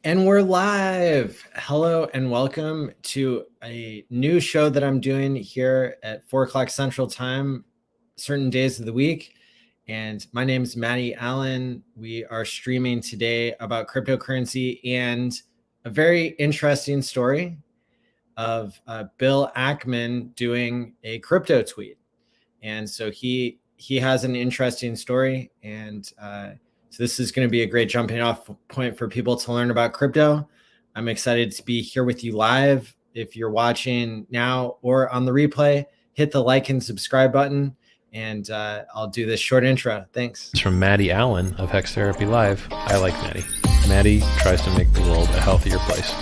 And we're live. Hello and welcome to a new show that I'm doing here at 4 o'clock Central Time, certain days of the week. And my name is ALLin. We are streaming today about cryptocurrency and a very interesting story of Bill Ackman doing a crypto tweet. And so he has an interesting story, and so this is going to be a great jumping off point for people to learn about crypto. I'm excited to be here with you live. If you're watching now or on the replay, hit the like and subscribe button, and I'll do this short intro. Thanks. It's from ALLin of Hex Therapy Live. I like Maddie. Maddie tries to make the world a healthier place.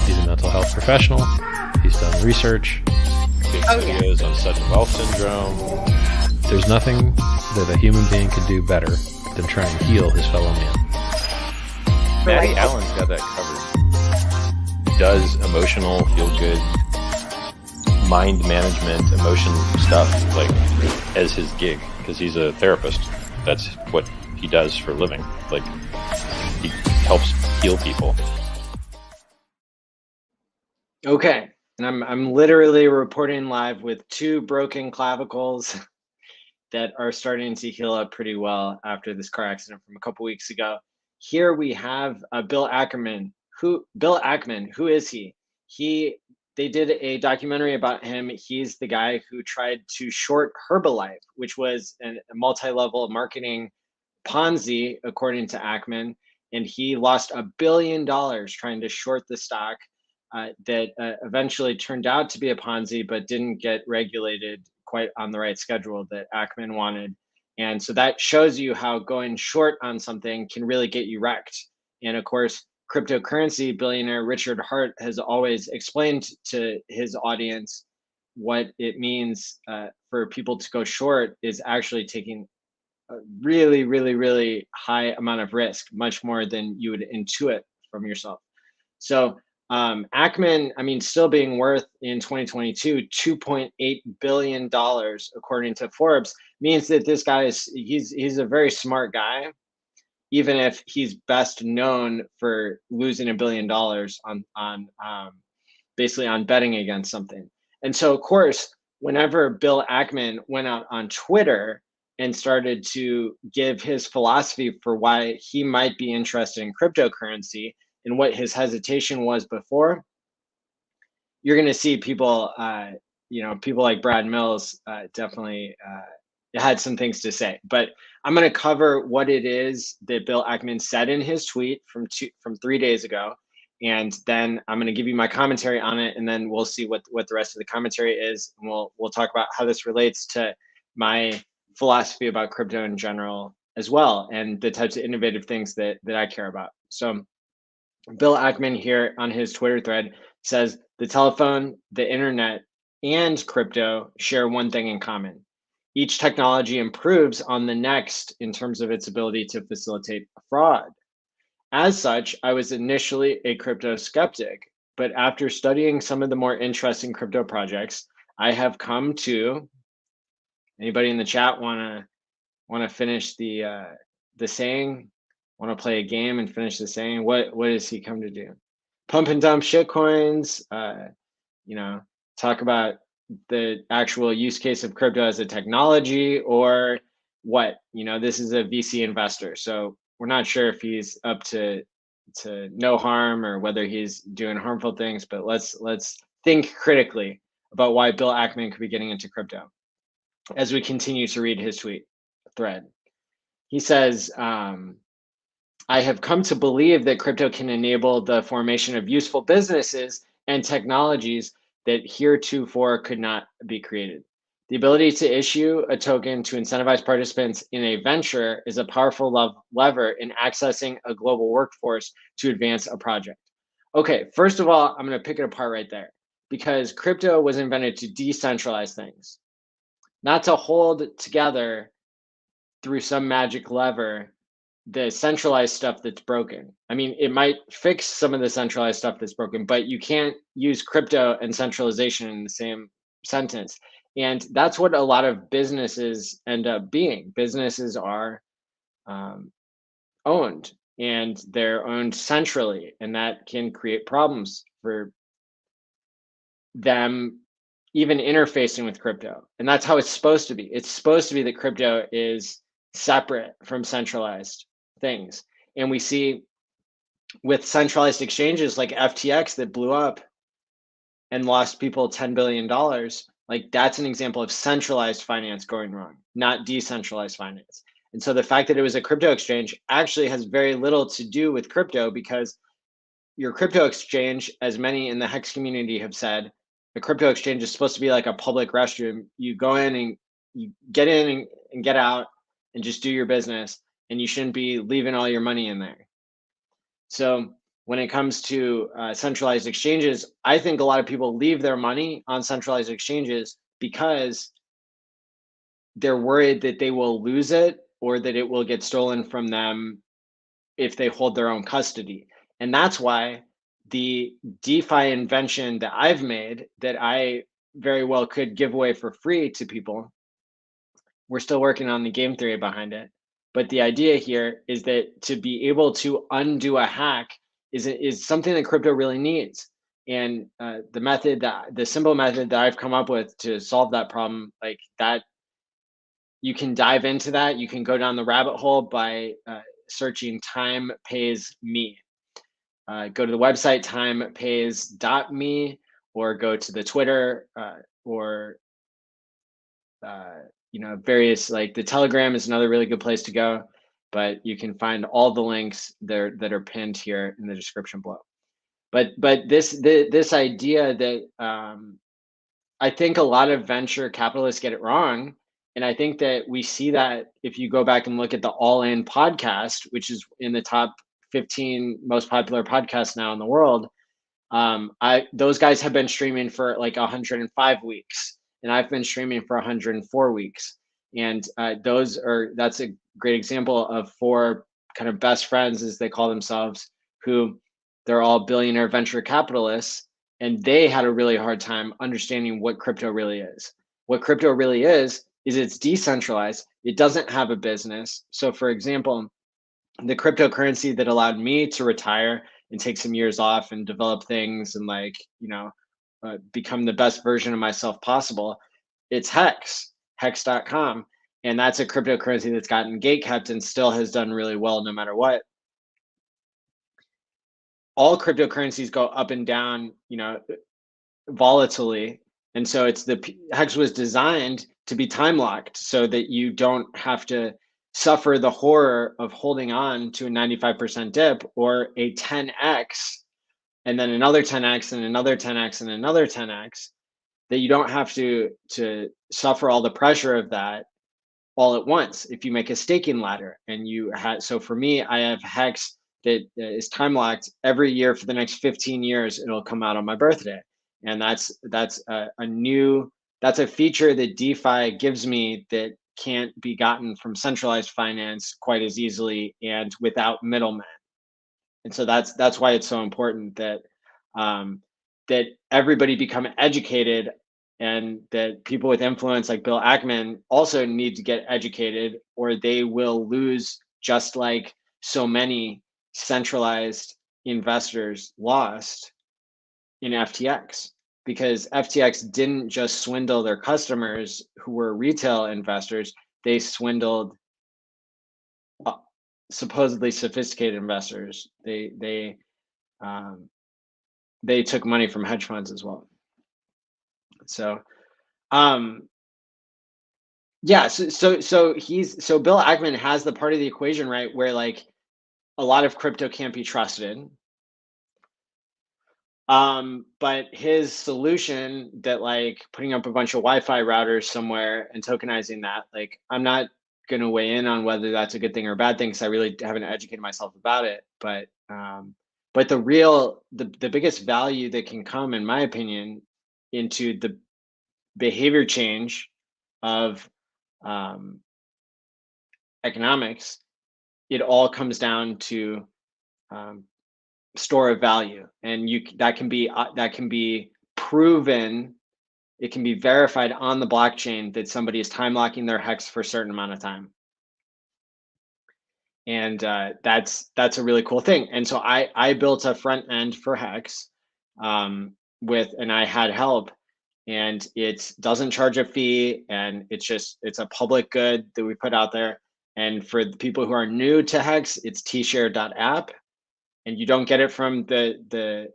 He's a mental health professional. He's done research. Videos on sudden wealth syndrome. There's nothing that a human being could do better than try and heal his fellow man. ALLin's got that covered. He does emotional, feel-good, mind management, emotion stuff like as his gig because he's a therapist. That's what he does for a living. Like he helps heal people. Okay. And I'm literally reporting live with 2 broken clavicles that are starting to heal up pretty well after this car accident from a couple weeks ago. Here we have Bill Ackman. Bill Ackman, who is he? They did a documentary about him. He's the guy who tried to short Herbalife, which was a multi-level marketing Ponzi, according to Ackman, and he lost $1 billion trying to short the stock. That eventually turned out to be a Ponzi, but didn't get regulated quite on the right schedule that Ackman wanted. And so that shows you how going short on something can really get you wrecked. And of course, cryptocurrency billionaire Richard Hart has always explained to his audience what it means for people to go short is actually taking a really, really, really high amount of risk, much more than you would intuit from yourself. So Ackman, still being worth in 2022 $2.8 billion, according to Forbes, means that this guy he's a very smart guy, even if he's best known for losing $1 billion on basically on betting against something. And so, of course, whenever Bill Ackman went out on Twitter and started to give his philosophy for why he might be interested in cryptocurrency, and what his hesitation was before, you're going to see people, people like Brad Mills definitely had some things to say. But I'm going to cover what it is that Bill Ackman said in his tweet from 3 days ago, and then I'm going to give you my commentary on it, and then we'll see what the rest of the commentary is, and we'll talk about how this relates to my philosophy about crypto in general as well, and the types of innovative things that I care about. So Bill Ackman here on his Twitter thread says the telephone, the internet, and crypto share one thing in common. Each technology improves on the next in terms of its ability to facilitate fraud. As such, I was initially a crypto skeptic, but after studying some of the more interesting crypto projects, I have come to. Anybody in the chat wanna finish the saying? Want to play a game and finish the saying? What does he come to do? Pump and dump shit coins. Talk about the actual use case of crypto as a technology, or what? This is a VC investor, so we're not sure if he's up to no harm or whether he's doing harmful things. But let's think critically about why Bill Ackman could be getting into crypto as we continue to read his tweet thread. He says, I have come to believe that crypto can enable the formation of useful businesses and technologies that heretofore could not be created. The ability to issue a token to incentivize participants in a venture is a powerful lever in accessing a global workforce to advance a project. Okay, first of all, I'm going to pick it apart right there, because crypto was invented to decentralize things, not to hold together through some magic lever the centralized stuff that's broken. It might fix some of the centralized stuff that's broken, but you can't use crypto and centralization in the same sentence. And that's what a lot of businesses end up being. Businesses are owned and they're owned centrally, and that can create problems for them even interfacing with crypto. And that's how it's supposed to be. It's supposed to be that crypto is separate from centralized things. And we see with centralized exchanges like FTX that blew up and lost people $10 billion, like that's an example of centralized finance going wrong, not decentralized finance. And so the fact that it was a crypto exchange actually has very little to do with crypto, because your crypto exchange, as many in the Hex community have said, the crypto exchange is supposed to be like a public restroom. You go in and you get in and get out and just do your business, and you shouldn't be leaving all your money in there. So when it comes to centralized exchanges, I think a lot of people leave their money on centralized exchanges because they're worried that they will lose it or that it will get stolen from them if they hold their own custody. And that's why the DeFi invention that I've made, that I very well could give away for free to people, we're still working on the game theory behind it. But the idea here is that to be able to undo a hack is something that crypto really needs. And the simple method that I've come up with to solve that problem, like that, you can dive into that. You can go down the rabbit hole by searching "time pays me." Go to the website timepays.me, or go to the Twitter, or various, like the Telegram is another really good place to go. But you can find all the links there that are pinned here in the description below. But this idea that I think a lot of venture capitalists get it wrong. And I think that we see that if you go back and look at the ALLin podcast, which is in the top 15 most popular podcasts now in the world. Those guys have been streaming for like 105 weeks, and I've been streaming for 104 weeks. And that's a great example of four kind of best friends, as they call themselves, who they're all billionaire venture capitalists, and they had a really hard time understanding what crypto really is. What crypto really is it's decentralized. It doesn't have a business. So for example, the cryptocurrency that allowed me to retire and take some years off and develop things and become the best version of myself possible, it's hex.com. And that's a cryptocurrency that's gotten gate kept and still has done really well no matter what. All cryptocurrencies go up and down, volatilely. And so Hex was designed to be time locked so that you don't have to suffer the horror of holding on to a 95% dip or a 10x and then another 10x and another 10x and another 10x, that you don't have to suffer all the pressure of that all at once if you make a staking ladder. And so for me, I have Hex that is time locked every year for the next 15 years. It'll come out on my birthday. And that's a feature that DeFi gives me that can't be gotten from centralized finance quite as easily and without middlemen. And so that's why it's so important that that everybody become educated, and that people with influence like Bill Ackman also need to get educated, or they will lose, just like so many centralized investors lost in FTX, because FTX didn't just swindle their customers who were retail investors, they swindled supposedly sophisticated investors. They took money from hedge funds as well. So yeah, so Bill Ackman has the part of the equation, right, where like a lot of crypto can't be trusted. But his solution, that like putting up a bunch of Wi-Fi routers somewhere and tokenizing that, like I'm not going to weigh in on whether that's a good thing or a bad thing, because I really haven't educated myself about it. But the biggest value that can come, in my opinion, into the behavior change of economics, it all comes down to store of value, and that can be proven. It can be verified on the blockchain that somebody is time locking their hex for a certain amount of time. and that's a really cool thing. And so I built a front end for Hex, and I had help, and it doesn't charge a fee, and it's a public good that we put out there. And for the people who are new to Hex, it's tshare.app, and you don't get it from the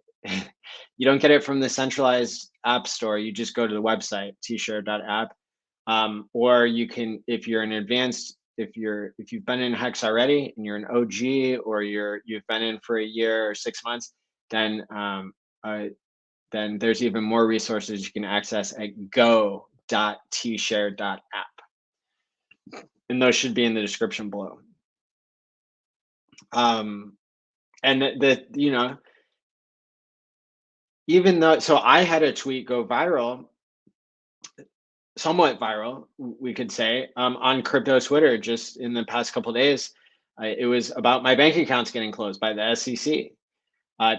you don't get it from the centralized app store. You just go to the website tshare.app, or you can, if you're an advanced, if you've been in Hex already and you're an OG, or you've been in for a year or 6 months, then then there's even more resources you can access at go.tshare.app, and those should be in the description below. And even though, so I had a tweet go viral, somewhat viral, we could say, on crypto Twitter just in the past couple of days. It was about my bank accounts getting closed by the SEC.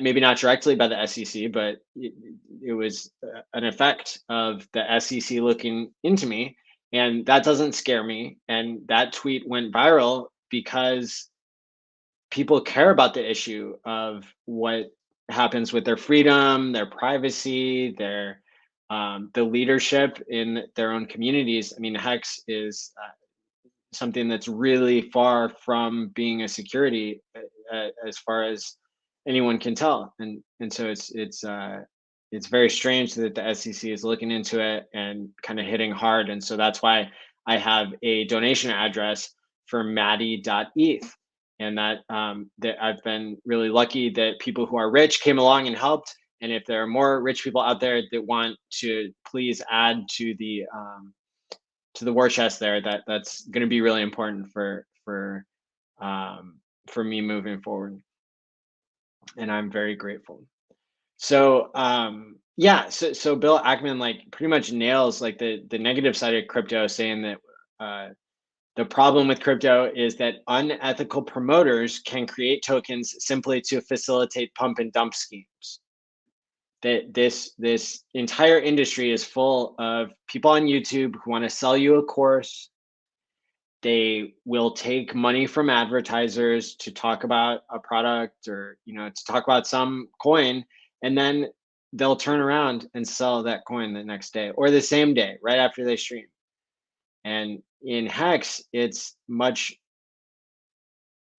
Maybe not directly by the SEC, but it was an effect of the SEC looking into me, and that doesn't scare me. And that tweet went viral because people care about the issue of what happens with their freedom, their privacy, their the leadership in their own communities. I mean, Hex is something that's really far from being a security, as far as anyone can tell, and so it's very strange that the SEC is looking into it and kind of hitting hard. And so that's why I have a donation address for Maddie.eth, and that I've been really lucky that people who are rich came along and helped. And if there are more rich people out there that want to, please add to the war chest there. That's going to be really important for me moving forward, and I'm very grateful. So yeah, so Bill Ackman like pretty much nails like the negative side of crypto, saying that the problem with crypto is that unethical promoters can create tokens simply to facilitate pump and dump schemes. That this entire industry is full of people on YouTube who want to sell you a course. They will take money from advertisers to talk about a product, or to talk about some coin, and then they'll turn around and sell that coin the next day or the same day right after they stream. And in Hex, it's much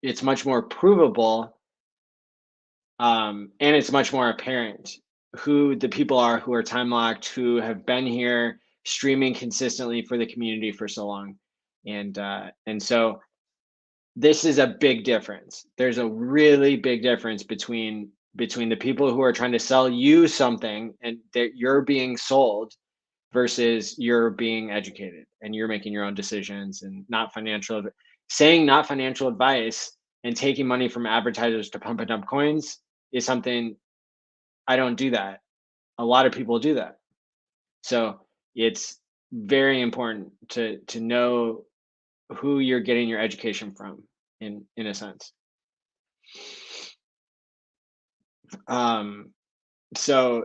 more provable, and it's much more apparent who the people are who are time locked, who have been here streaming consistently for the community for so long. And so this is a big difference. There's a really big difference between the people who are trying to sell you something and that you're being sold, versus you're being educated and you're making your own decisions, and not financial advice and taking money from advertisers to pump and dump coins is something. I don't do that. A lot of people do that. So it's very important to know who you're getting your education from, in a sense. So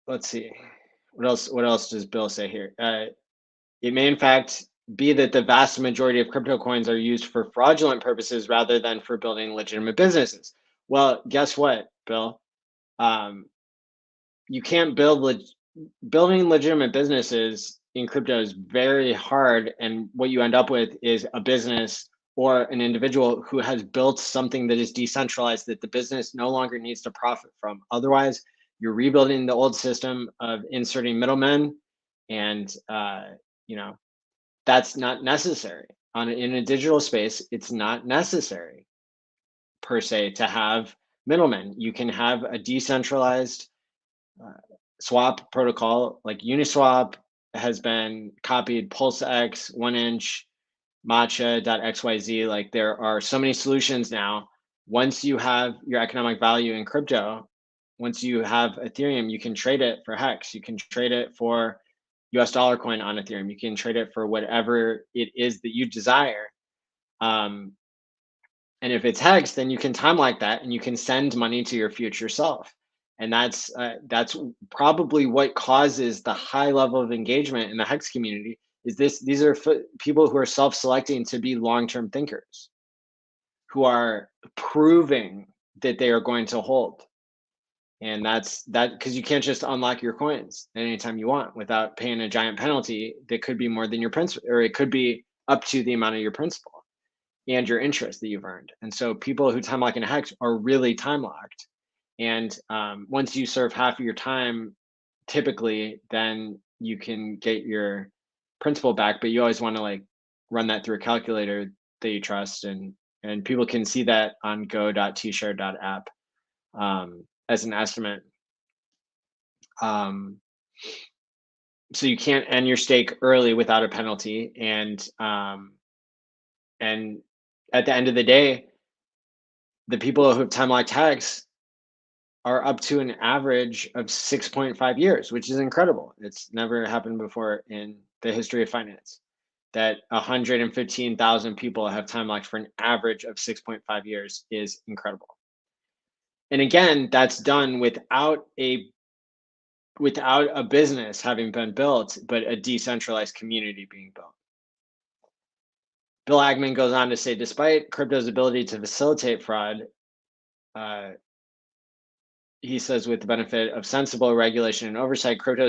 let's see. What else does Bill say here? It may in fact be that the vast majority of crypto coins are used for fraudulent purposes rather than for building legitimate businesses. Well, guess what, Bill? You can't building legitimate businesses in crypto is very hard, and what you end up with is a business or an individual who has built something that is decentralized that the business no longer needs to profit from. Otherwise, you're rebuilding the old system of inserting middlemen, and that's not necessary. In a digital space, it's not necessary per se to have middlemen. You can have a decentralized swap protocol like Uniswap has been copied, PulseX, 1inch, Matcha.xyz. Like, there are so many solutions now. Once you have your economic value in crypto, once you have Ethereum, you can trade it for Hex. You can trade it for US dollar coin on Ethereum. You can trade it for whatever it is that you desire. And if it's Hex, then you can time like that, and you can send money to your future self. And that's probably what causes the high level of engagement in the Hex community. These are people who are self-selecting to be long-term thinkers, who are proving that they are going to hold. And that's because you can't just unlock your coins anytime you want without paying a giant penalty that could be more than your principal, or it could be up to the amount of your principal and your interest that you've earned. And so people who time lock in Hex are really time locked. And once you serve half of your time, typically, then you can get your principal back. But you always want to like run that through a calculator that you trust, and people can see that on go.tshare.app as an estimate. So you can't end your stake early without a penalty, and at the end of the day, the people who have time locked Hex are up to an average of 6.5 years, which is incredible. It's never happened before in the history of finance that 115,000 people have time locked for an average of 6.5 years is incredible. And again, that's done without a business having been built, but a decentralized community being built. Bill Ackman goes on to say, despite crypto's ability to facilitate fraud, he says, with the benefit of sensible regulation and oversight, crypto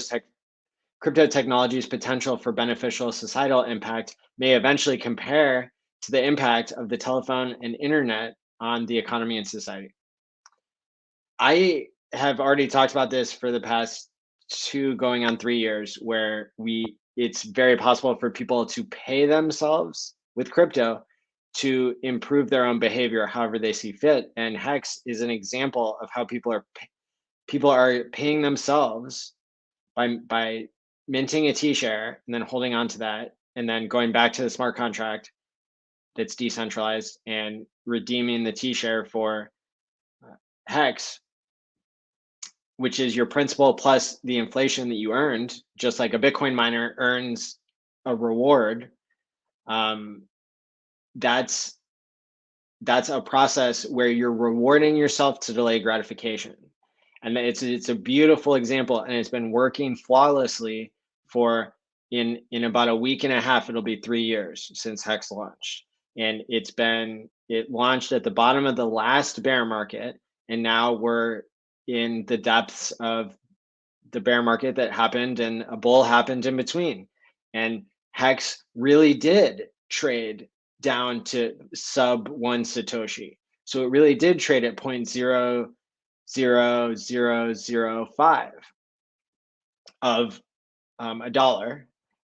technology's potential for beneficial societal impact may eventually compare to the impact of the telephone and internet on the economy and society. I have already talked about this for the past 2 going on 3 years, where it's very possible for people to pay themselves with crypto to improve their own behavior however they see fit. And Hex is an example of how people are paying themselves by minting a T-share and then holding on to that, and then going back to the smart contract that's decentralized and redeeming the T-share for Hex, which is your principal plus the inflation that you earned, just like a Bitcoin miner earns a reward. That's a process where you're rewarding yourself to delay gratification. And it's a beautiful example, and it's been working flawlessly for in about a week and a half. It'll be 3 years since Hex launched, and it launched at the bottom of the last bear market, and now we're in the depths of the bear market that happened, and a bull happened in between. And Hex really did trade down to sub 1 Satoshi. So it really did trade at 0.00005 of a dollar.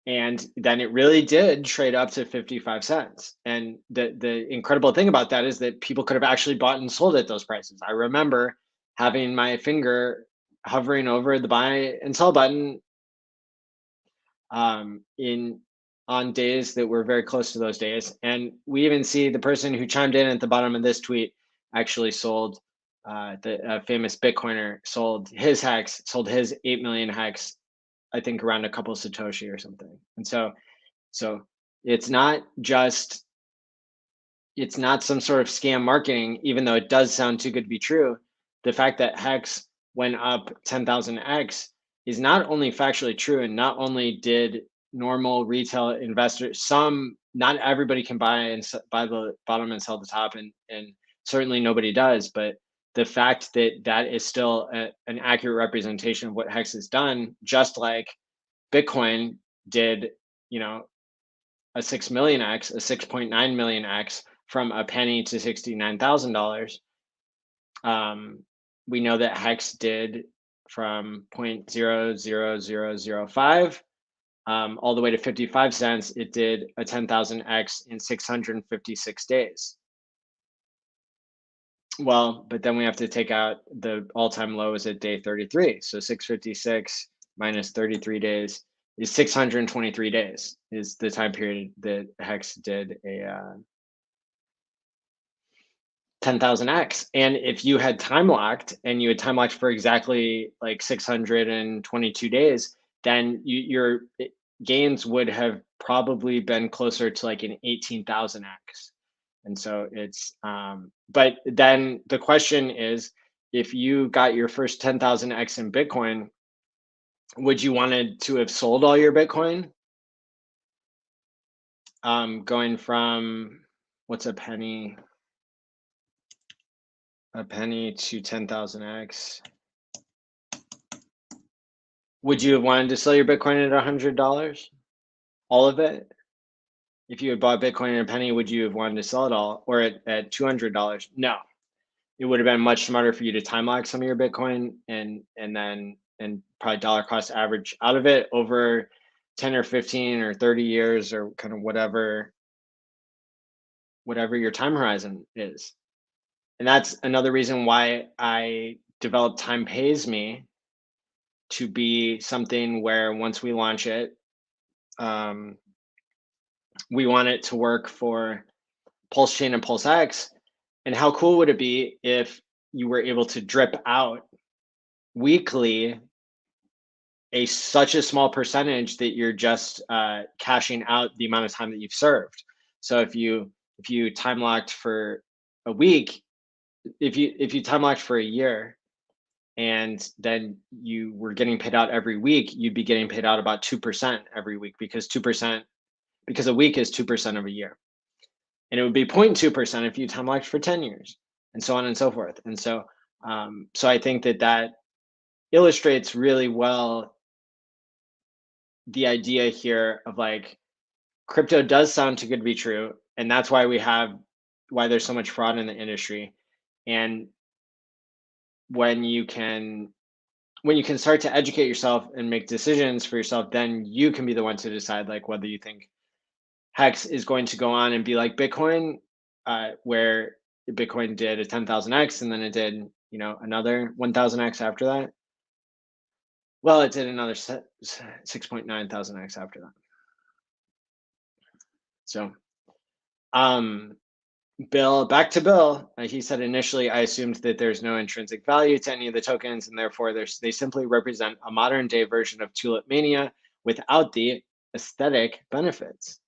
And then it really did trade up to 55 cents. And the incredible thing about that is that people could have actually bought and sold at those prices. I remember having my finger hovering over the buy and sell button on days that were very close to those days. And we even see the person who chimed in at the bottom of this tweet actually sold, the famous Bitcoiner sold his Hex, sold his 8 million Hex, I think around a couple Satoshi or something. And so it's not some sort of scam marketing, even though it does sound too good to be true. The fact that Hex went up 10,000x is not only factually true, and not only did normal retail investors, not everybody can buy the bottom and sell the top, and certainly nobody does, but the fact that is still an accurate representation of what Hex has done, just like Bitcoin did, a 6 million X, a 6.9 million X from a penny to $69,000. We know that Hex did from 0.00005 all the way to 55 cents. It did a 10,000x in 656 days. Well, but then we have to take out the all-time low is at day 33. So 656 minus 33 days is 623 days is the time period that Hex did a 10,000x. And if you had time locked and you had time locked for exactly like 622 days, then your gains would have probably been closer to like an 18,000x. And so it's, but then the question is, if you got your first 10,000x in Bitcoin, would you wanted to have sold all your Bitcoin? Going from, what's a penny? a penny to 10,000x. Would you have wanted to sell your Bitcoin at $100? All of it? If you had bought Bitcoin at a penny, would you have wanted to sell it all? Or at $200? No. It would have been much smarter for you to time lock some of your Bitcoin and probably dollar cost average out of it over 10 or 15 or 30 years or kind of whatever your time horizon is. And that's another reason why I developed Time Pays Me to be something where once we launch it, we want it to work for Pulse Chain and Pulse X. And how cool would it be if you were able to drip out weekly such a small percentage that you're just cashing out the amount of time that you've served. So if you time locked for a week, if you time locked for a year, and then you were getting paid out every week, you'd be getting paid out about 2% every week because a week is 2% of a year, and it would be 0.2% if you time locked for 10 years, and so on and so forth. And so I think that illustrates really well the idea here of like crypto does sound too good to be true, and that's why there's so much fraud in the industry. And when you can start to educate yourself and make decisions for yourself, then you can be the one to decide like whether you think Hex is going to go on and be like Bitcoin, where Bitcoin did a 10,000x and then it did another 1,000x after that. Well, it did another 6.9 thousand x after that. So, Bill, back to Bill. He said initially, I assumed that there's no intrinsic value to any of the tokens, and therefore they simply represent a modern day version of Tulip Mania without the aesthetic benefits.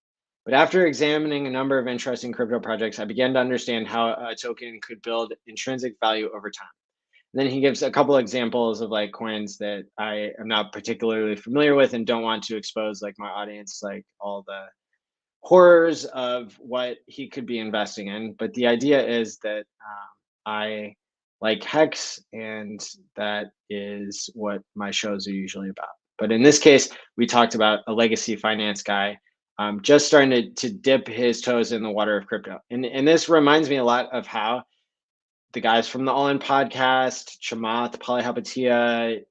But after examining a number of interesting crypto projects, I began to understand how a token could build intrinsic value over time. And then he gives a couple examples of like coins that I am not particularly familiar with and don't want to expose like my audience, like all the horrors of what he could be investing in. But the idea is that I like Hex, and that is what my shows are usually about. But in this case, we talked about a legacy finance guy just starting to dip his toes in the water of crypto. And this reminds me a lot of how the guys from the ALLin podcast, Chamath, Palihapitiya,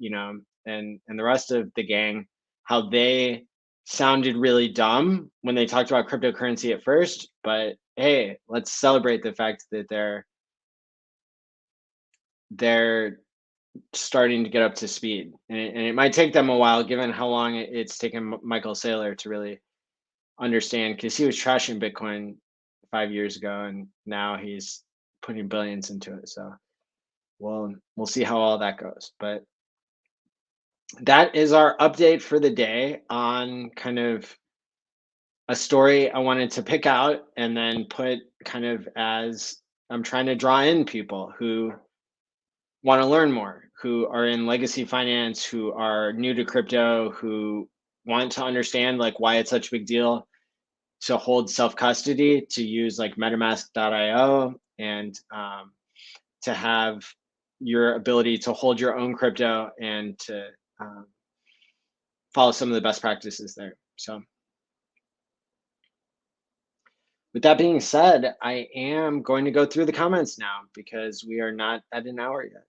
and the rest of the gang, how they sounded really dumb when they talked about cryptocurrency at first. But hey, let's celebrate the fact that they're starting to get up to speed. And it might take them a while, given how long it's taken Michael Saylor to really understand, because he was trashing Bitcoin 5 years ago, and now he's putting billions into it. So we'll see how all that goes. But that is our update for the day on kind of a story I wanted to pick out and then put kind of as I'm trying to draw in people who want to learn more, who are in legacy finance, who are new to crypto, who want to understand like why it's such a big deal to hold self-custody, to use like metamask.io, and to have your ability to hold your own crypto and to follow some of the best practices there. So with that being said, I am going to go through the comments now because we are not at an hour yet.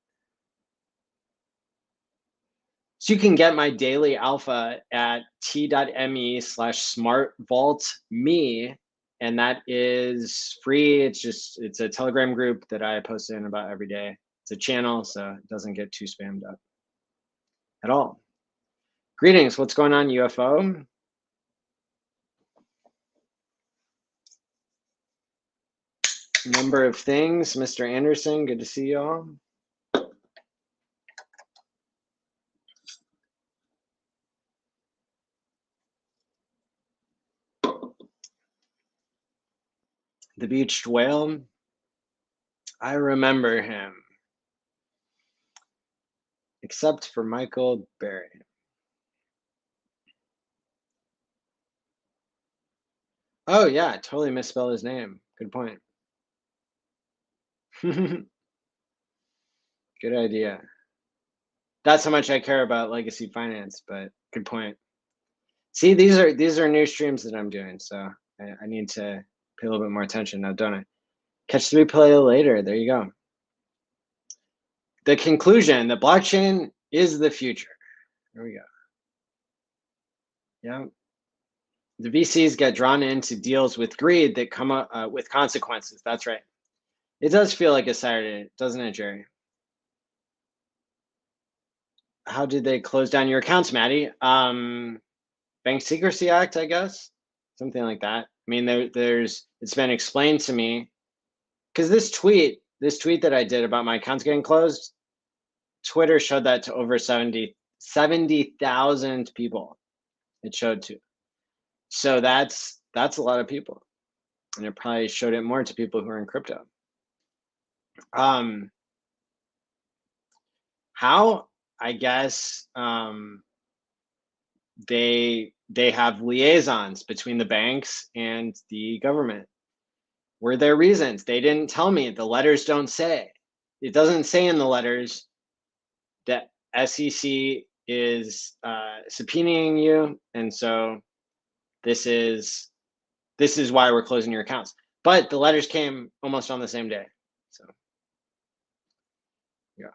So you can get my daily alpha at t.me/smartvaultme, and that is free. It's a Telegram group that I post in about every day. It's a channel, so it doesn't get too spammed up at all. Greetings, what's going on, UFO? Number of things, Mr. Anderson, good to see y'all. The beached whale, I remember him, except for Michael Berry. Oh yeah, totally misspelled his name. Good point. Good idea. That's how much I care about legacy finance, but good point. See, these are new streams that I'm doing, so I need to pay a little bit more attention now, don't I? Catch the replay later. There you go. The conclusion: the blockchain is the future. There we go. Yeah. The VCs get drawn into deals with greed that come up with consequences. That's right. It does feel like a Saturday, doesn't it, Jerry? How did they close down your accounts, Maddie? Bank Secrecy Act, I guess, something like that. I mean, it's been explained to me because this tweet that I did about my accounts getting closed, Twitter showed that to over 70,000 people. It showed to. So that's a lot of people, and it probably showed it more to people who are in crypto. How, I guess, they have liaisons between the banks and the government. Were there reasons? They didn't tell me. The letters don't say. It doesn't say in the letters that SEC is subpoenaing you, and so this is why we're closing your accounts. But the letters came almost on the same day. So yeah.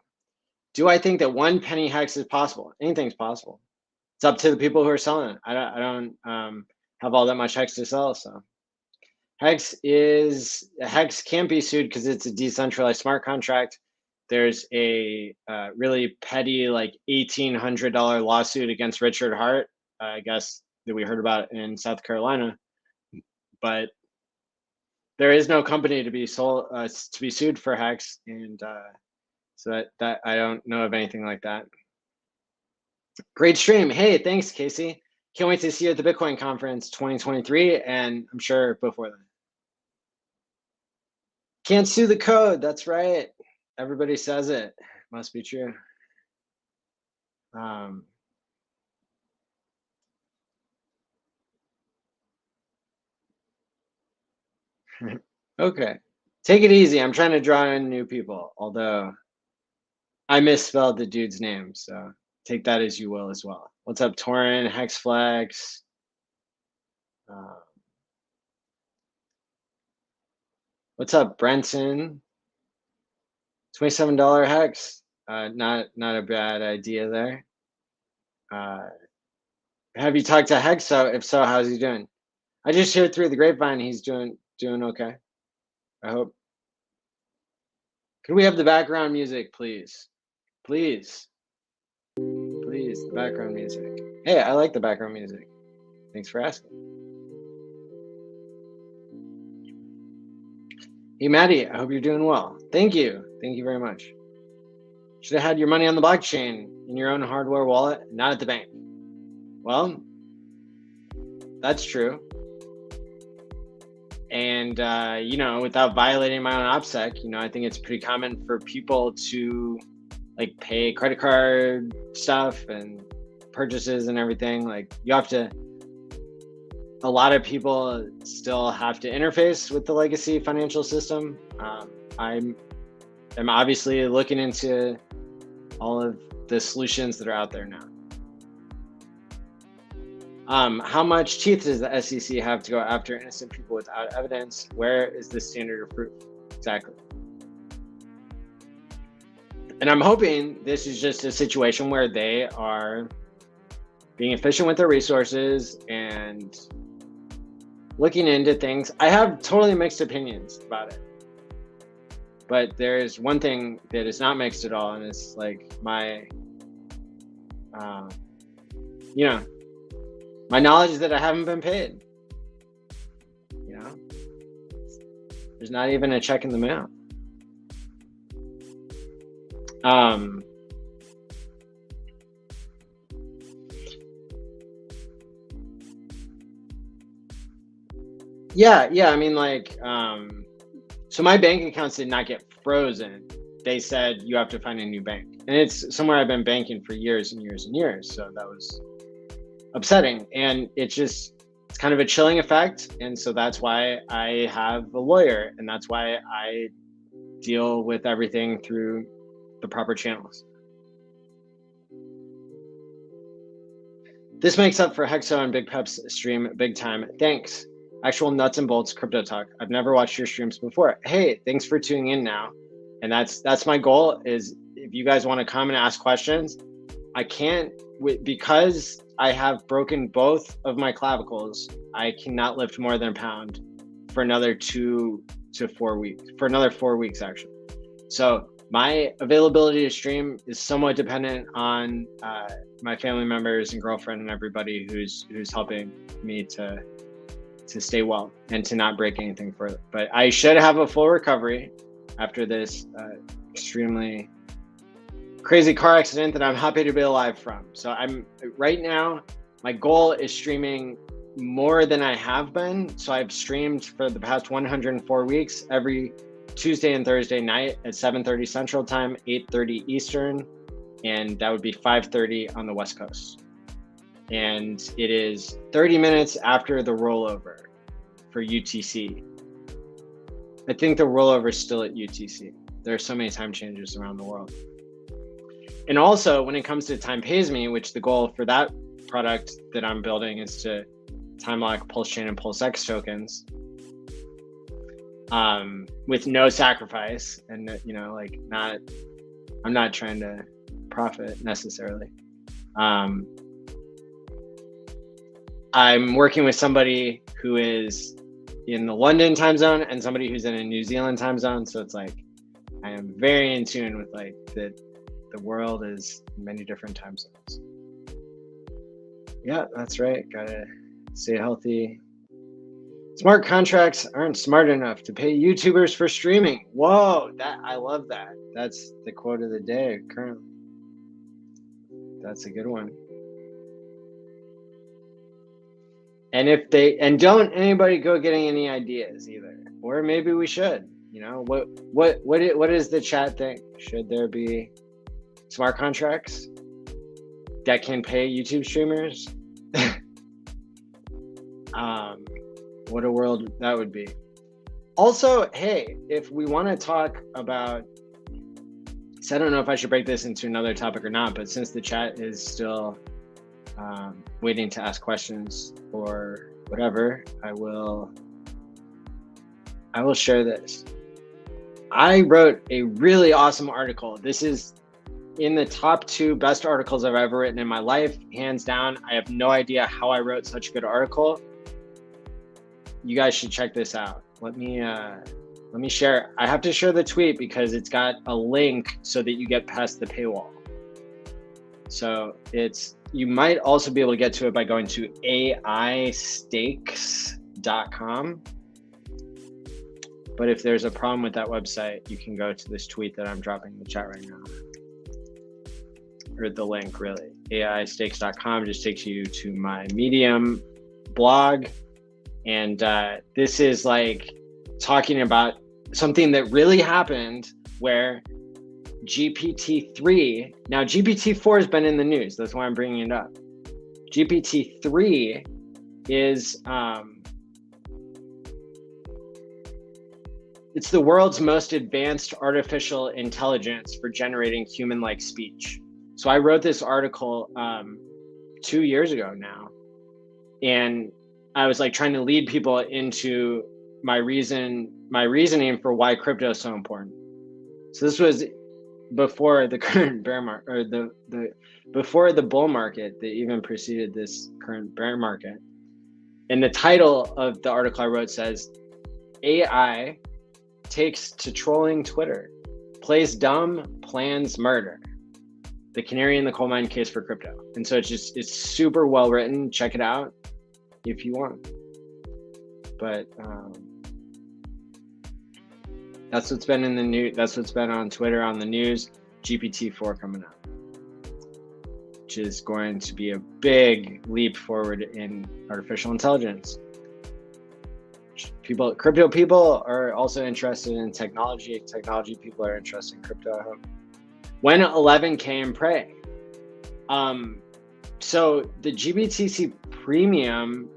Do I think that one penny hex is possible? Anything's possible. It's up to the people who are selling it. I don't have all that much hex to sell. So hex can't be sued because it's a decentralized smart contract. There's a really petty, like $1,800 lawsuit against Richard Hart, I guess, that we heard about in South Carolina. But there is no company to be sued for hex, and so that I don't know of anything like that. Great stream. Hey, thanks, Casey. Can't wait to see you at the Bitcoin conference 2023, and I'm sure before then. Can't sue the code. That's right. Everybody says it. Must be true. Okay. Take it easy. I'm trying to draw in new people, although I misspelled the dude's name, so take that as you will as well. What's up, Torin, Hexflex? What's up, Brenton? $27 hex. Not a bad idea there. Have you talked to Hex? So if so, how's he doing? I just heard through the grapevine he's doing okay. I hope. Could we have the background music, please? Please, the background music. Hey, I like the background music. Thanks for asking. Hey, Maddie, I hope you're doing well. Thank you very much. Should have had your money on the blockchain in your own hardware wallet, not at the bank. Well, that's true. And, without violating my own OPSEC, I think it's pretty common for people to like pay credit card stuff and purchases and everything. Like a lot of people still have to interface with the legacy financial system. I'm obviously looking into all of the solutions that are out there now. How much teeth does the SEC have to go after innocent people without evidence? Where is the standard of proof? Exactly. And I'm hoping this is just a situation where they are being efficient with their resources and looking into things. I have totally mixed opinions about it. But there's one thing that is not mixed at all, and it's like my knowledge that I haven't been paid. There's not even a check in the mail. Yeah. I mean, so my bank accounts did not get frozen. They said you have to find a new bank, and it's somewhere I've been banking for years and years and years. So that was upsetting, and it's kind of a chilling effect. And so that's why I have a lawyer, and that's why I deal with everything through the proper channels. This makes up for Hexo and Big Pep's stream big time. Thanks. Actual nuts and bolts crypto talk. I've never watched your streams before. Hey, thanks for tuning in now. And that's my goal, is if you guys want to come and ask questions, I can't, because I have broken both of my clavicles, I cannot lift more than a pound for another 2 to 4 weeks, for another 4 weeks actually. So my availability to stream is somewhat dependent on my family members and girlfriend and everybody who's helping me to stay well and to not break anything further. But I should have a full recovery after this extremely crazy car accident that I'm happy to be alive from. So I'm right now, my goal is streaming more than I have been. So I've streamed for the past 104 weeks every Tuesday and Thursday night at 7:30 Central Time, 8:30 Eastern, and that would be 5:30 on the West Coast. And it is 30 minutes after the rollover for UTC. I think the rollover is still at UTC. There are so many time changes around the world. And also, when it comes to Time Pays Me, which the goal for that product that I'm building is to time lock Pulse Chain and Pulse X tokens with no sacrifice, and I'm not trying to profit necessarily. I'm working with somebody who is in the London time zone and somebody who's in a New Zealand time zone. So it's like, I am very in tune with like the world is many different time zones. Yeah, that's right. Gotta stay healthy. Smart contracts aren't smart enough to pay YouTubers for streaming. Whoa, I love that. That's the quote of the day currently. That's a good one. And don't anybody go getting any ideas either, or maybe we should. What is the chat think? Should there be smart contracts that can pay YouTube streamers? What a world that would be. Also, hey, if we want to talk about, so I don't know if I should break this into another topic or not, but since the chat is still waiting to ask questions or whatever, I will share this. I wrote a really awesome article. This is in the top 2 best articles I've ever written in my life, hands down. I have no idea how I wrote such a good article. You guys should check this out. Let me share. I have to share the tweet because it's got a link so that you get past the paywall. So you might also be able to get to it by going to AIstakes.com. But if there's a problem with that website, you can go to this tweet that I'm dropping in the chat right now. Or the link, really. AIstakes.com just takes you to my Medium blog. And this is like talking about something that really happened where GPT-3, now GPT-4 has been in the news. That's why I'm bringing it up. GPT-3 is, it's the world's most advanced artificial intelligence for generating human-like speech. So I wrote this article 2 years ago now, and I was like trying to lead people into my reasoning for why crypto is so important. So this was before the current bear market, or before the bull market that even preceded this current bear market. And the title of the article I wrote says, AI takes to trolling Twitter, plays dumb, plans murder. The canary in the coal mine case for crypto. And so it's super well written. Check it out if you want. But that's what's been in the news. That's what's been on Twitter on the news. GPT-4 coming out, which is going to be a big leap forward in artificial intelligence. Crypto people are also interested in technology. Technology people are interested in crypto, I hope. When 11K and pray. So the GBTC premium,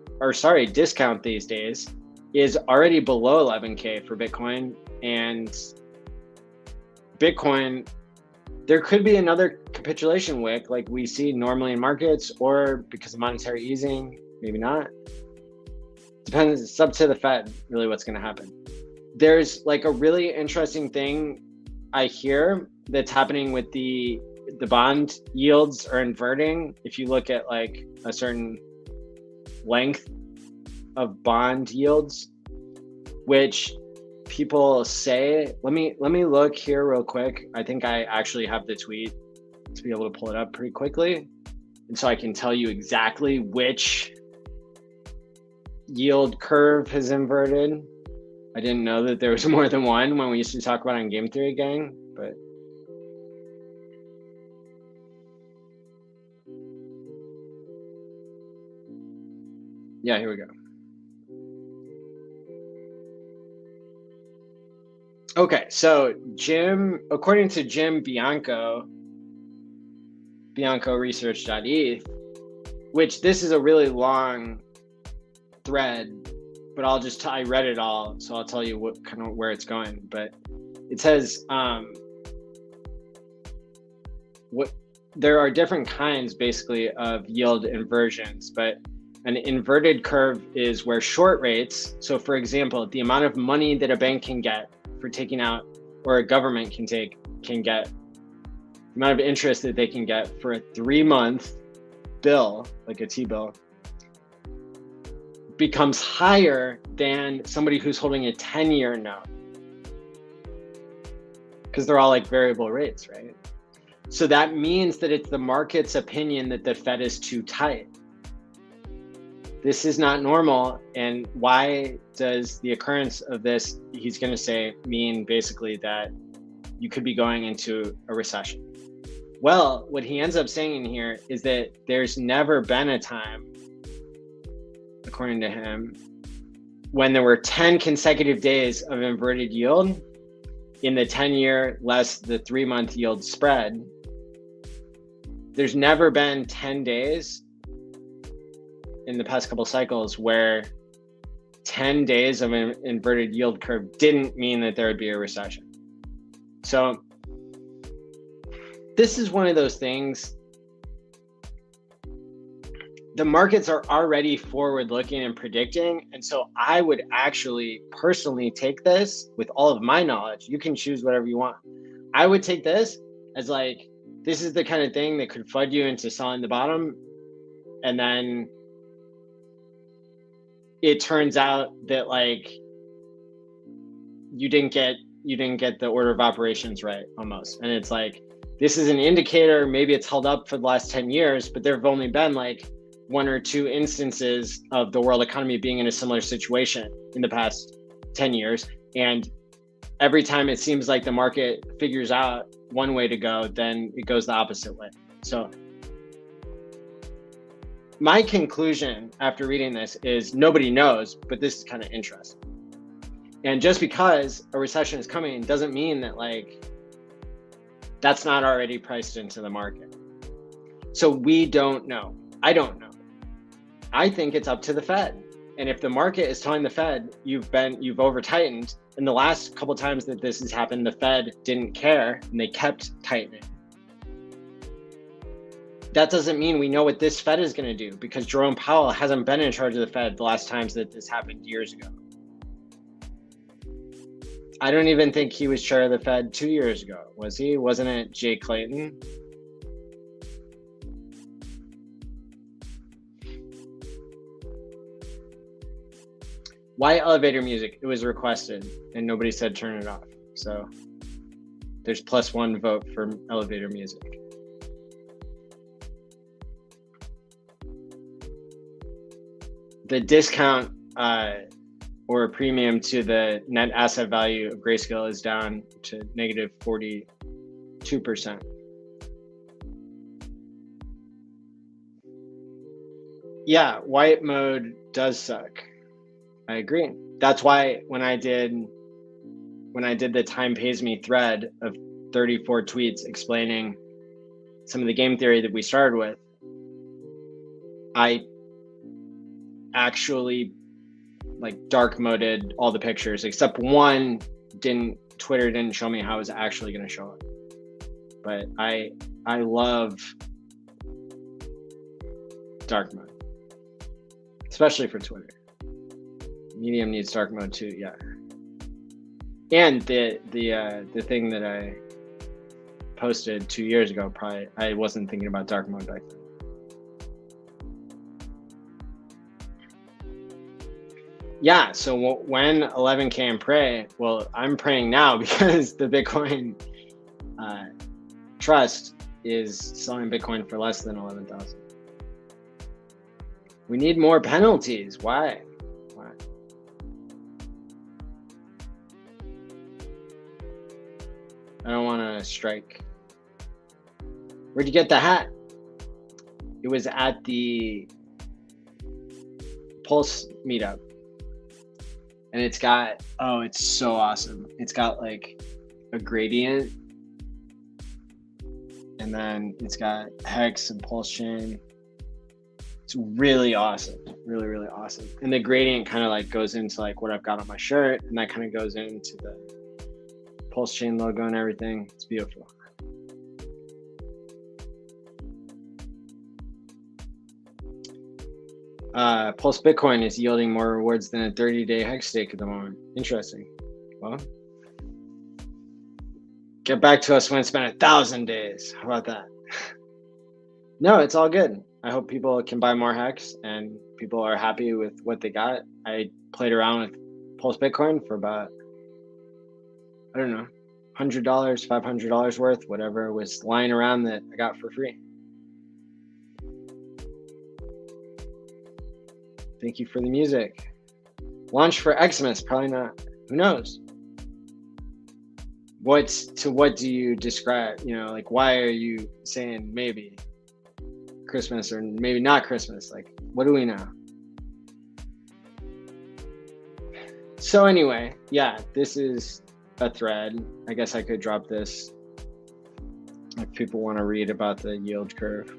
discount these days is already below 11K for Bitcoin, and Bitcoin there could be another capitulation wick like we see normally in markets, or because of monetary easing, maybe not. Depends, it's up to the Fed, really, what's going to happen. There's like a really interesting thing I hear that's happening with the bond yields are inverting. If you look at like a certain length of bond yields, which people say, let me look here real quick. I think I actually have the tweet to be able to pull it up pretty quickly, and so I can tell you exactly which yield curve has inverted. I didn't know that there was more than one when we used to talk about on Game Theory Gang, but yeah, here we go. Okay, so according to Jim Bianco Research.eth, which this is a really long thread, but I read it all, so I'll tell you what kind of where it's going. But it says there are different kinds basically of yield inversions, but an inverted curve is where short rates, so for example, the amount of money that a bank can get for taking out, or a government can get, the amount of interest that they can get for a 3-month bill, like a T-bill, becomes higher than somebody who's holding a 10-year note, because they're all like variable rates, right? So that means that it's the market's opinion that the Fed is too tight. This is not normal. And why does the occurrence of this, he's going to say, mean basically that you could be going into a recession? Well, what he ends up saying in here is that there's never been a time, according to him, when there were 10 consecutive days of inverted yield in the 10-year less the 3-month yield spread. There's never been 10 days in the past couple cycles where 10 days of an inverted yield curve didn't mean that there would be a recession. So this is one of those things. The markets are already forward looking and predicting. And so I would actually personally take this with all of my knowledge. You can choose whatever you want. I would take this as like, this is the kind of thing that could FUD you into selling the bottom. And then it turns out that like you didn't get the order of operations right almost. And it's like, this is an indicator, maybe it's held up for the last 10 years, but there have only been like 1 or 2 instances of the world economy being in a similar situation in the past 10 years. And every time it seems like the market figures out one way to go, then it goes the opposite way. So my conclusion after reading this is nobody knows, but this is kind of interesting. And just because a recession is coming doesn't mean that like that's not already priced into the market. So we don't know. I don't know. I think it's up to the Fed. And if the market is telling the Fed you've over tightened, and the last couple times that this has happened, the Fed didn't care and they kept tightening. That doesn't mean we know what this Fed is going to do, because Jerome Powell hasn't been in charge of the Fed the last times that this happened years ago. I don't even think he was chair of the Fed 2 years ago, was he? Wasn't it Jay Clayton? Why elevator music? It was requested and nobody said turn it off. So there's +1 vote for elevator music. The discount or a premium to the net asset value of Grayscale is down to -42%. Yeah, white mode does suck. I agree. That's why when I did the Time Pays Me thread of 34 tweets explaining some of the game theory that we started with, I actually like dark moded all the pictures except one. Twitter didn't show me how it was actually going to show up. but I love dark mode, especially for Twitter. Medium needs dark mode too, yeah. And the thing that I posted 2 years ago, probably I wasn't thinking about dark mode back then. Yeah, so when 11K pray, well, I'm praying now because the Bitcoin trust is selling Bitcoin for less than 11,000. We need more penalties. Why? I don't want to strike. Where'd you get the hat? It was at the Pulse meetup. And it's got, oh, it's so awesome. It's got like a gradient. And then it's got hex and pulse chain. It's really awesome. Really, really awesome. And the gradient kind of like goes into like what I've got on my shirt. And that kind of goes into the pulse chain logo and everything. It's beautiful. Pulse Bitcoin is yielding more rewards than a 30-day hex stake at the moment. Interesting. Well, get back to us when it's been 1,000 days. How about that? No, it's all good. I hope people can buy more hex and people are happy with what they got. I played around with Pulse Bitcoin for about, I don't know, $100, $500 worth, whatever was lying around that I got for free. Thank you for the music. Launch for Xmas, probably not. Who knows? What do you describe? You know, like why are you saying maybe Christmas or maybe not Christmas? Like, what do we know? So anyway, yeah, this is a thread. I guess I could drop this if people want to read about the yield curve.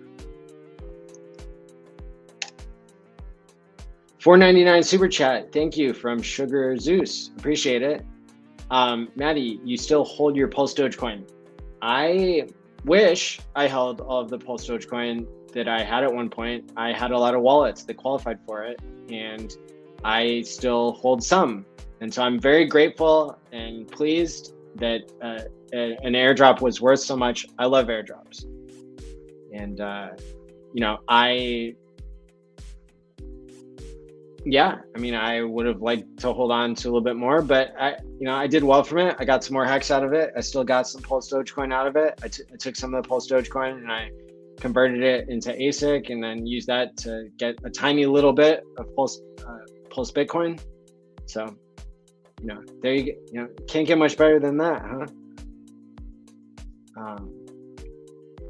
$4.99 super chat. Thank you from Sugar Zeus. Appreciate it. Maddie, you still hold your Pulse Dogecoin. I wish I held all of the Pulse Dogecoin that I had at one point. I had a lot of wallets that qualified for it, and I still hold some. And so I'm very grateful and pleased that an airdrop was worth so much. I love airdrops. And, you know, I mean, I would have liked to hold on to a little bit more, but I did well from it. I got some more hex out of it. I still got some Pulse Dogecoin out of it. I took some of the Pulse Dogecoin and I converted it into ASIC and then used that to get a tiny little bit of Pulse Bitcoin. So, you know, there you go. You know, can't get much better than that, huh?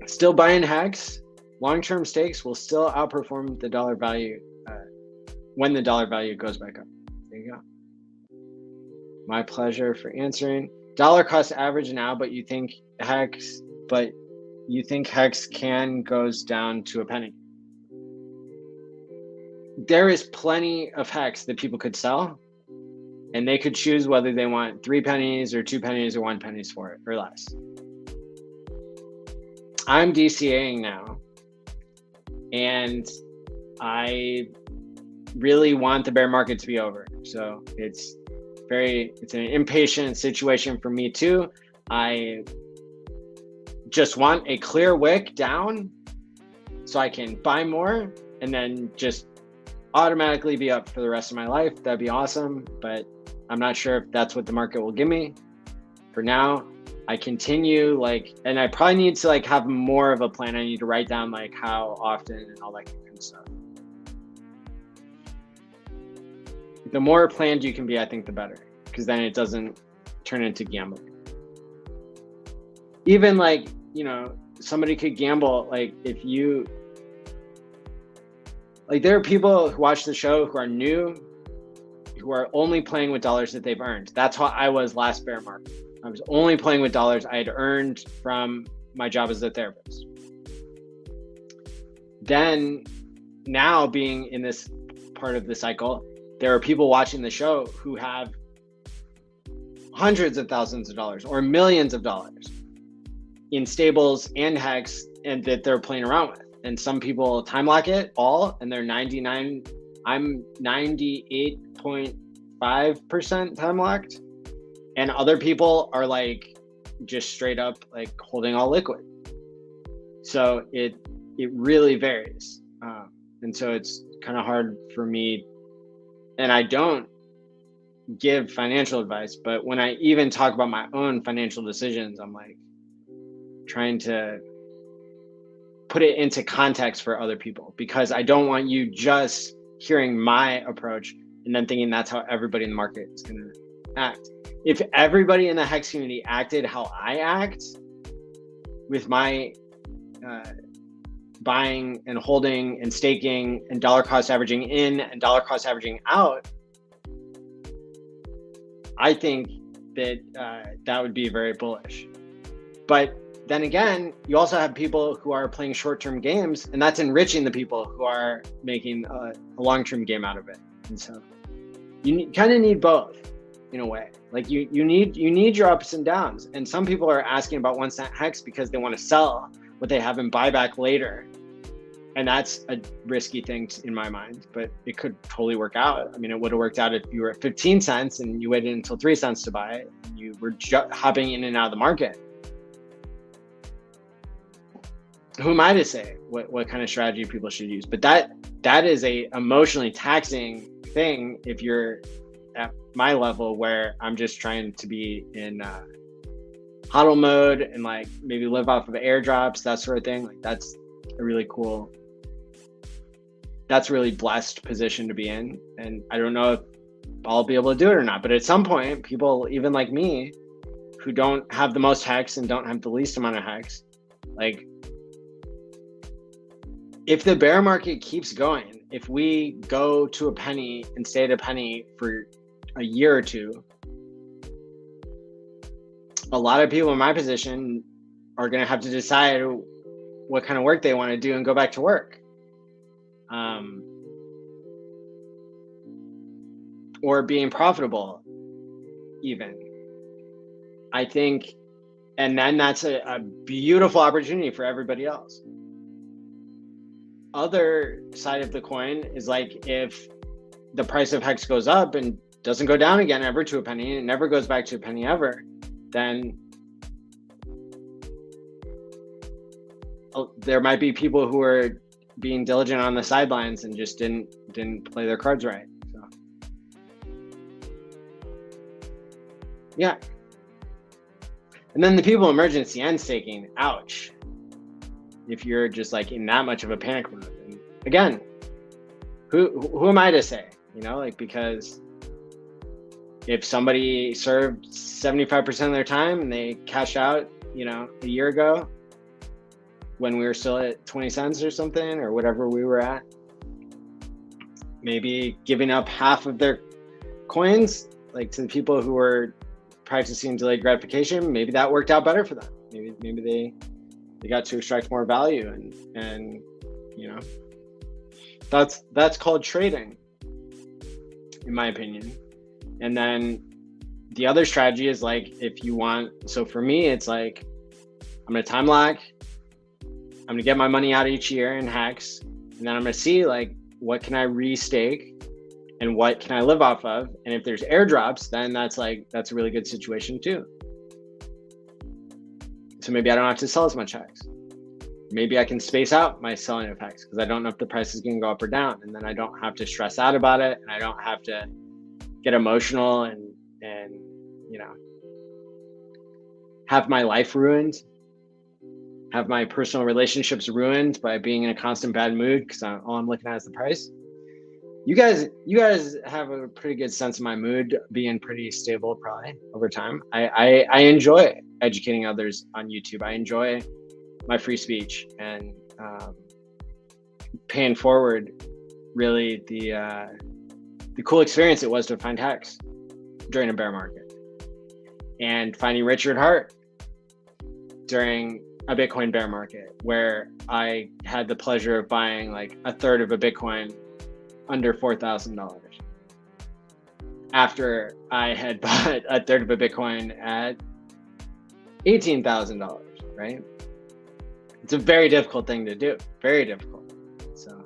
Still buying hex. Long-term stakes will still outperform the dollar value when the dollar value goes back up. There you go. My pleasure for answering. Dollar cost average now, but you think hex can goes down to a penny. There is plenty of hex that people could sell, and they could choose whether they want 3 pennies or 2 pennies or 1 pennies for it or less. I'm DCAing now, and I really want the bear market to be over. So it's an impatient situation for me too. I just want a clear wick down so I can buy more and then just automatically be up for the rest of my life. That'd be awesome, but I'm not sure if that's what the market will give me. For now, I continue and I probably need to have more of a plan. I need to write down how often and all that kind of stuff. The more planned you can be, I think the better, because then it doesn't turn into gambling. Even somebody could gamble, if you, there are people who watch the show who are new, who are only playing with dollars that they've earned. That's how I was last bear market. I was only playing with dollars I had earned from my job as a therapist. Then now being in this part of the cycle, there are people watching the show who have hundreds of thousands of dollars or millions of dollars. in stables and hex, and that they're playing around with. And some people time lock it all, and they're 99. I'm 98.5% time locked, and other people are like just straight up like holding all liquid. So it really varies, and so it's kind of hard for me. And I don't give financial advice, but when I even talk about my own financial decisions, I'm like trying to put it into context for other people, because I don't want you just hearing my approach and then thinking that's how everybody in the market is going to act. If everybody in the hex community acted how I act with my buying and holding and staking and dollar cost averaging in and dollar cost averaging out, I think that that would be very bullish. But then again, you also have people who are playing short-term games, and that's enriching the people who are making a long-term game out of it. And so you kind of need both in a way. Like you need your ups and downs. And some people are asking about 1 cent hex because they want to sell what they have and buy back later. And that's a risky thing in my mind, but it could totally work out. I mean, it would have worked out if you were at 15 cents and you waited until 3 cents to buy it. And you were hopping in and out of the market. Who am I to say what kind of strategy people should use? But that is a emotionally taxing thing if you're at my level, where I'm just trying to be in hodl mode and like maybe live off of airdrops, that sort of thing. Like that's a really cool, that's a really blessed position to be in. And I don't know if I'll be able to do it or not, but at some point, people even like me who don't have the most hex and don't have the least amount of hex, like if the bear market keeps going, if we go to a penny and stay at a penny for a year or two, a lot of people in my position are going to have to decide what kind of work they want to do and go back to work. Or being profitable even. I think, and then that's a beautiful opportunity for everybody else. Other side of the coin is like if the price of hex goes up and doesn't go down again ever to a penny, and it never goes back to a penny ever, then there might be people who are being diligent on the sidelines and just didn't play their cards right. So yeah. And then the people emergency end staking, ouch. If you're just like in that much of a panic mode. And again, who am I to say, you know, like, because if somebody served 75% of their time and they cashed out, you know, a year ago when we were still at 20 cents or something, or whatever we were at, maybe giving up half of their coins, like to the people who were practicing delayed gratification, maybe that worked out better for them. Maybe they got to extract more value, and you know, that's called trading, in my opinion. And then the other strategy is like, if you want, so for me, it's like, I'm gonna time lock, I'm gonna get my money out each year in hex, and then I'm gonna see like, what can I restake and what can I live off of? And if there's airdrops, then that's a really good situation too. So maybe I don't have to sell as much hex. Maybe I can space out my selling of hex because I don't know if the price is going to go up or down, and then I don't have to stress out about it, and I don't have to get emotional and you know, have my life ruined, have my personal relationships ruined by being in a constant bad mood because all I'm looking at is the price. You guys have a pretty good sense of my mood being pretty stable probably over time. I enjoy educating others on YouTube. I enjoy my free speech and paying forward really the cool experience it was to find hex during a bear market, and finding Richard Hart during a Bitcoin bear market where I had the pleasure of buying like a third of a Bitcoin under $4,000 after I had bought a third of a Bitcoin at $18,000. right? It's a very difficult thing to do, very difficult. So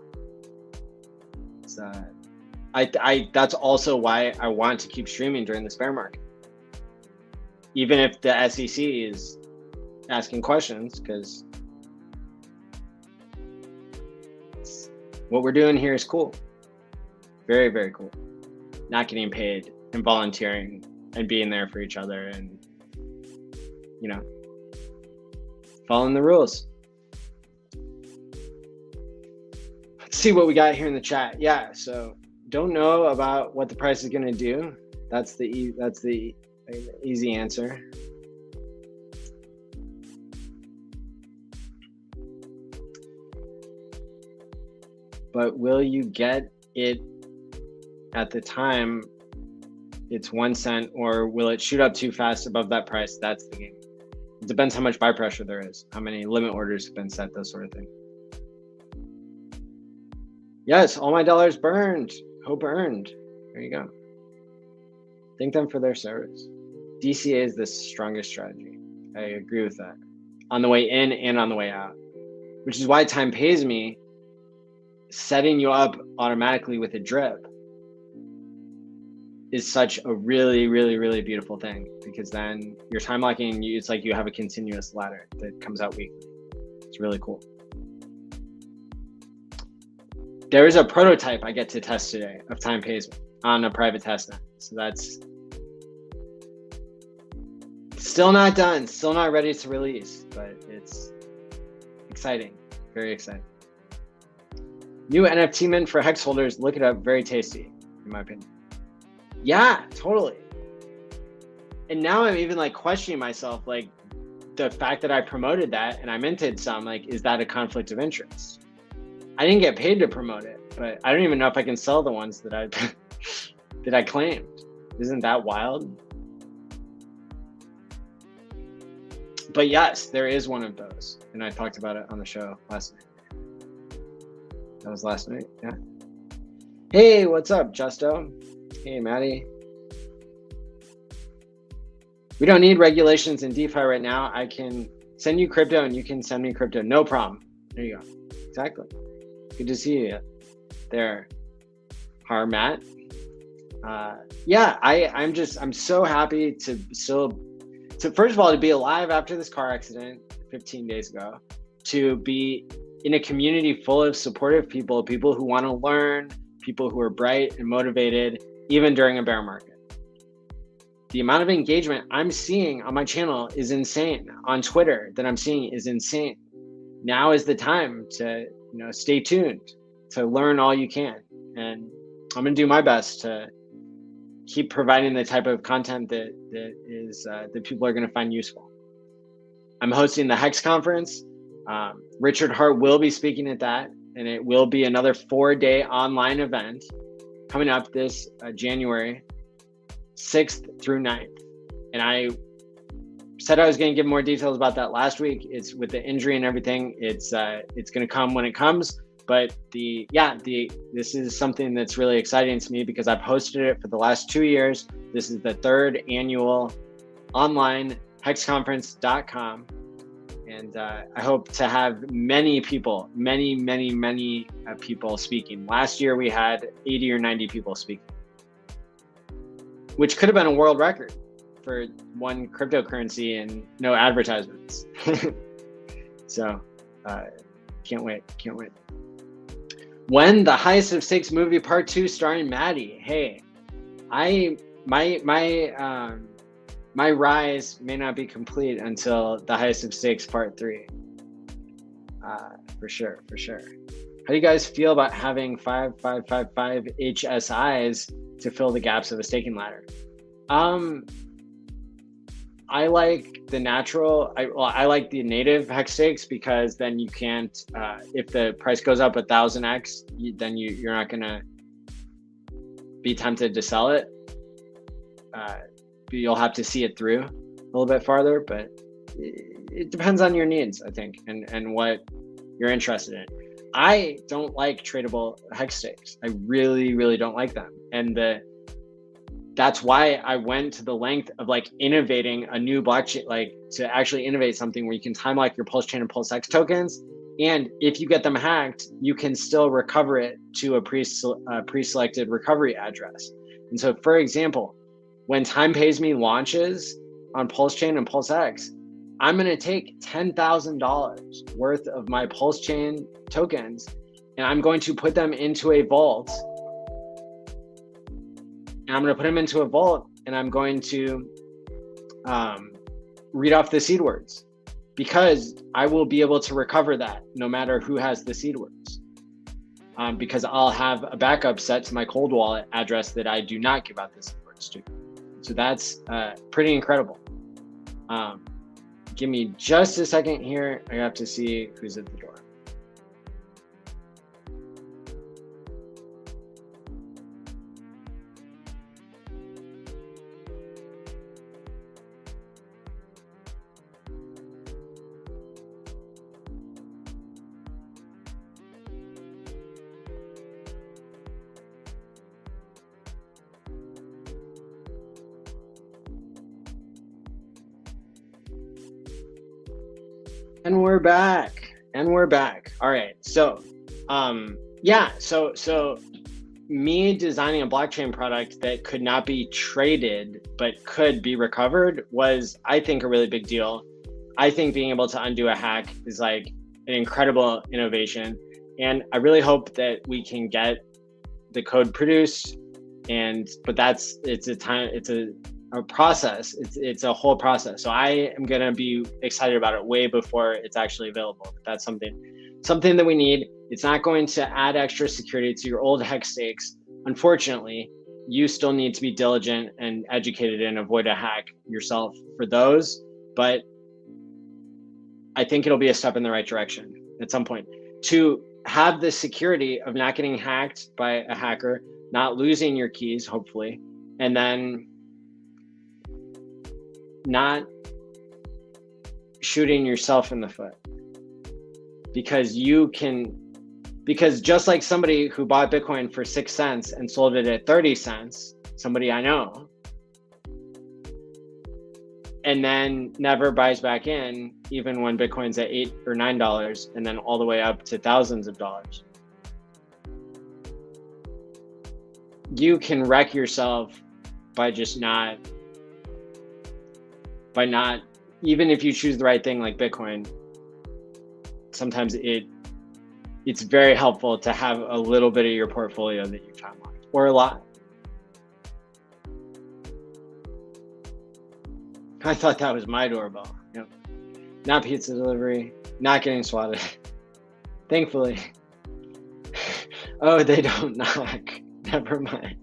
it's, that's also why I want to keep streaming during this bear market, even if the SEC is asking questions, because what we're doing here is cool. Very, very cool. Not getting paid and volunteering and being there for each other and, you know, following the rules. Let's see what we got here in the chat. Yeah, so don't know about what the price is going to do. That's the easy answer. But will you get it at the time it's 1 cent, or will it shoot up too fast above that price? That's the game. It depends how much buy pressure there is, how many limit orders have been set, those sort of things. Yes, all my dollars burned. Hope earned. There you go. Thank them for their service. DCA is the strongest strategy. I agree with that. On the way in and on the way out, which is why time pays me. Setting you up automatically with a drip is such a really, really, really beautiful thing, because then you're time locking. It's like you have a continuous ladder that comes out weekly. It's really cool. There is a prototype I get to test today of time pays me on a private testnet. So that's still not done, still not ready to release, but it's exciting, very exciting. New NFT mint for hex holders, look it up, very tasty, in my opinion. Yeah, totally. And now I'm even like questioning myself, like the fact that I promoted that and I minted some, like, is that a conflict of interest? I didn't get paid to promote it, but I don't even know if I can sell the ones that I that I claimed. Isn't that wild? But yes, there is one of those, and I talked about it on the show last night. That was last night, yeah. Hey, what's up, Justo? Hey, Maddie. We don't need regulations in DeFi right now. I can send you crypto and you can send me crypto. No problem. There you go. Exactly. Good to see you there, Harmat. Yeah, I'm so happy to first of all, to be alive after this car accident 15 days ago, to be in a community full of supportive people who want to learn, people who are bright and motivated, even during a bear market. The amount of engagement I'm seeing on my channel is insane. On Twitter that I'm seeing is insane. Now is the time to, stay tuned, to learn all you can. And I'm gonna do my best to keep providing the type of content that people are gonna find useful. I'm hosting the Hex conference. Richard Hart will be speaking at that, and it will be another 4-day online event coming up this January 6th through 9th. And I said I was going to give more details about that last week. It's with the injury and everything. It's going to come when it comes. But this is something that's really exciting to me because I've hosted it for the last 2 years. This is the 3rd annual online hexconference.com. And I hope to have many people, many people speaking. Last year we had 80 or 90 people speaking, which could have been a world record for one cryptocurrency and no advertisements. So can't wait. When the Highest of Stakes movie part 2 starring Maddie. Hey, my rise may not be complete until the Highest of Stakes part 3. For sure. How do you guys feel about having 5 HSIs to fill the gaps of a staking ladder? I like the natural. I like the native hex stakes because then you can't. If the price goes up 1000x, then you're not gonna be tempted to sell it. You'll have to see it through a little bit farther, but it depends on your needs, I think, and what you're interested in. I don't like tradable hex stakes. I really don't like them. And the that's why I went to the length of like innovating a new blockchain, like to actually innovate something where you can time lock your Pulse Chain and Pulse X tokens. And if you get them hacked, you can still recover it to a pre-selected recovery address. And so, for example, when Time Pays Me launches on Pulse Chain and Pulse X, I'm going to take $10,000 worth of my Pulse Chain tokens, and I'm going to put them into a vault. And I'm going to put them into a vault, and I'm going to read off the seed words, because I will be able to recover that no matter who has the seed words, because I'll have a backup set to my cold wallet address that I do not give out the seed words to. So that's pretty incredible. Give me just a second here. I have to see who's at the door. And we're back. All right. So, yeah. So me designing a blockchain product that could not be traded but could be recovered was, I think, a really big deal. I think being able to undo a hack is like an incredible innovation, and I really hope that we can get the code produced. But it's a process. It's a whole process. So I am gonna be excited about it way before it's actually available. That's something that we need. It's not going to add extra security to your old hex stakes. Unfortunately, you still need to be diligent and educated and avoid a hack yourself for those. But I think it'll be a step in the right direction at some point to have the security of not getting hacked by a hacker, not losing your keys, hopefully, and then not shooting yourself in the foot, because just like somebody who bought Bitcoin for 6 cents and sold it at 30 cents, somebody I know, and then never buys back in, even when Bitcoin's at $8 or $9, and then all the way up to thousands of dollars. You can wreck yourself by not, even if you choose the right thing like Bitcoin, sometimes it's very helpful to have a little bit of your portfolio that you've time locked, or a lot. I thought that was my doorbell. Yep. Not pizza delivery, not getting swatted. Thankfully. Oh, they don't knock. Never mind.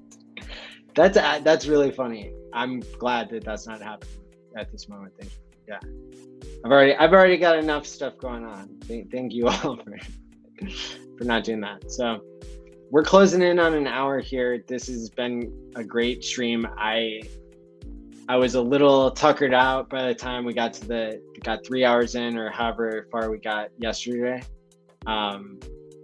That's really funny. I'm glad that that's not happening at this moment. Thank you. Yeah, I've already got enough stuff going on. Thank you all for not doing that. So we're closing in on an hour here. This has been a great stream. I was a little tuckered out by the time we got 3 hours in, or however far we got yesterday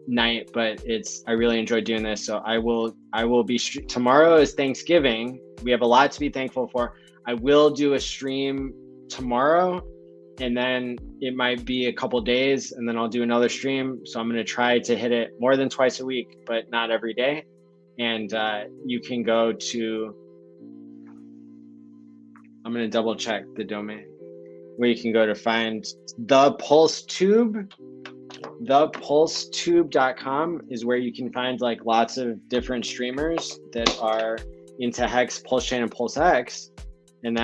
night, but I really enjoyed doing this. So I will be, tomorrow is Thanksgiving. We have a lot to be thankful for. I will do a stream tomorrow, and then it might be a couple days, and then I'll do another stream. So I'm going to try to hit it more than twice a week, but not every day. And you can go to, I'm going to double check the domain where you can go to find the Pulse Tube. ThePulseTube.com is where you can find like lots of different streamers that are into Hex, Pulse Chain, and Pulse X, and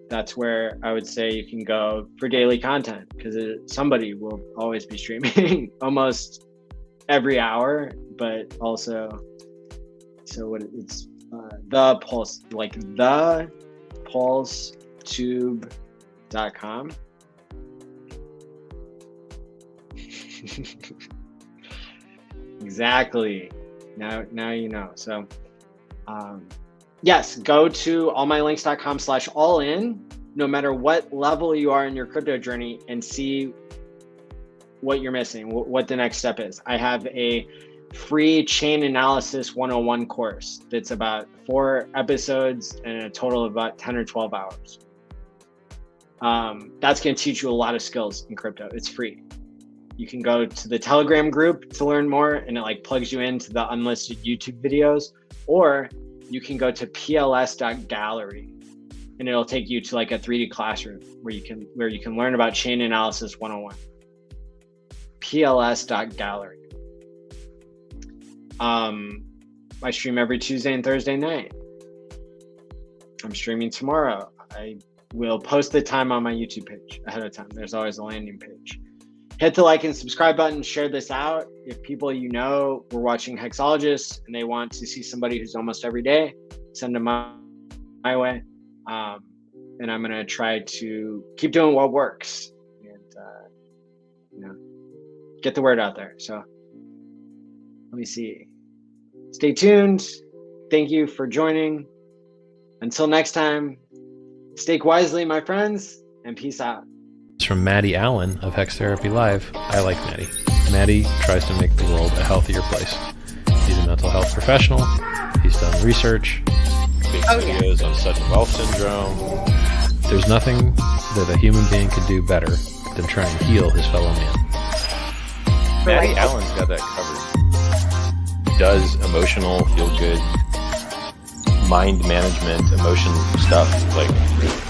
that's where I would say you can go for daily content, because somebody will always be streaming almost every hour. But also, so it's the Pulse, like the PulseTube.com. Exactly. Now you know. So yes, go to allmylinks.com/allin, no matter what level you are in your crypto journey, and see what you're missing, what the next step is. I have a free chain analysis 101 course that's about 4 episodes and a total of about 10 or 12 hours. That's going to teach you a lot of skills in crypto. It's free. You can go to the Telegram group to learn more, and it like plugs you into the unlisted YouTube videos, or you can go to pls.gallery and it'll take you to like a 3D classroom where you can learn about chain analysis 101. pls.gallery. I stream every Tuesday and Thursday night. I'm streaming tomorrow. I will post the time on my YouTube page ahead of time. There's always a landing page. Hit the like and subscribe button, share this out. If people you know were watching Hexologists and they want to see somebody who's almost every day, send them my way. And I'm gonna try to keep doing what works and get the word out there. So let me see. Stay tuned. Thank you for joining. Until next time, stake wisely, my friends, and peace out. It's from Maddie ALLin of Hex Therapy Live. I like Maddie. Maddie tries to make the world a healthier place. He's a mental health professional. He's done research. Big videos on sudden wealth syndrome. There's nothing that a human being could do better than try and heal his fellow man. Maddie ALLin's got that covered. Does emotional, feel good, mind management, emotion stuff like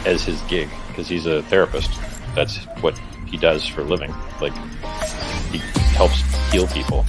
as his gig, because he's a therapist. That's what he does for a living. Like, he helps heal people.